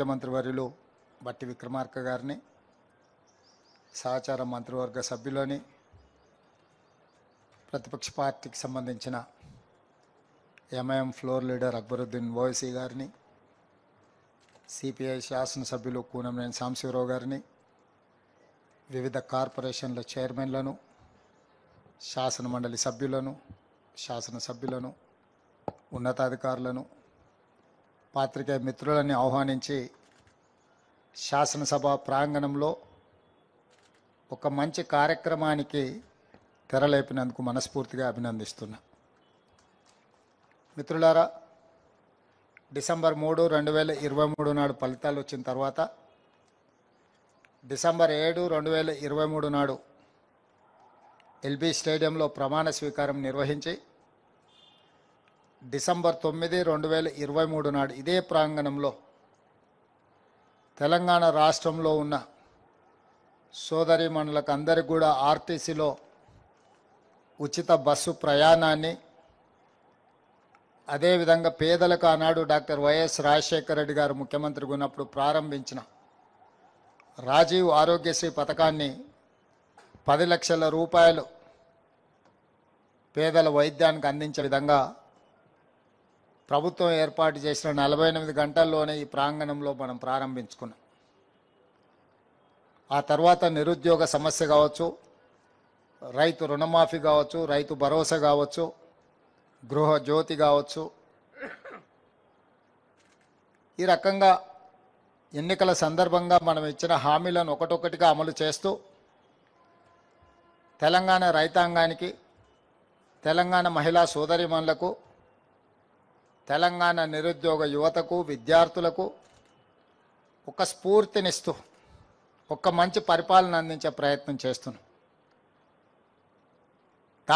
ముఖ్యమంత్రి వర్యులు బట్టి విక్రమార్క గారిని, సహచార మంత్రివర్గ సభ్యులని, ప్రతిపక్ష పార్టీకి సంబంధించిన MIM floor leader Akbaruddin Owaisi గారిని, సిపిఐ శాసనసభ్యులు కూనంనేని సాంబశివరావు గారిని, వివిధ కార్పొరేషన్ల చైర్మన్లను, శాసనమండలి సభ్యులను, శాసనసభ్యులను, ఉన్నతాధికారులను, పాత్రికేయ మిత్రులని ఆహ్వానించి శాసనసభ ప్రాంగణంలో ఒక మంచి కార్యక్రమానికి తెరలేపినందుకు మనస్ఫూర్తిగా అభినందిస్తున్నా. మిత్రులారా, డిసెంబర్ 3, 2023 నాడు ఫలితాలు వచ్చిన తర్వాత డిసెంబర్ 7, 2023 నాడు ఎల్బీ స్టేడియంలో ప్రమాణ స్వీకారం నిర్వహించి డిసెంబర్ 9, 2023 నాడు ఇదే ప్రాంగణంలో తెలంగాణ రాష్ట్రంలో ఉన్న సోదరీమణులకు అందరికీ కూడా ఆర్టీసీలో ఉచిత బస్సు ప్రయాణాన్ని, అదేవిధంగా పేదలకు ఆనాడు డాక్టర్ వైఎస్ రాజశేఖర రెడ్డి గారు ముఖ్యమంత్రిగా ఉన్నప్పుడు ప్రారంభించిన రాజీవ్ ఆరోగ్యశ్రీ పథకాన్ని 10 లక్షల రూపాయలు పేదల వైద్యానికి అందించే విధంగా ప్రభుత్వం ఏర్పాటు చేసిన 48 గంటల్లోనే ఈ ప్రాంగణంలో మనం ప్రారంభించుకున్నాం. ఆ తర్వాత నిరుద్యోగ సమస్య కావచ్చు, రైతు రుణమాఫీ కావచ్చు, రైతు భరోసా కావచ్చు, గృహ జ్యోతి కావచ్చు, ఈ రకంగా ఎన్నికల సందర్భంగా మనం ఇచ్చిన హామీలను ఒకటొకటిగా అమలు చేస్తూ తెలంగాణ రైతాంగానికి, తెలంగాణ మహిళా సోదరీమణులకు, తెలంగాణ నిరుద్యోగ యువతకు, విద్యార్థులకు ఒక స్ఫూర్తినిస్తూ ఒక మంచి పరిపాలన అందించే ప్రయత్నం చేస్తున్నాం.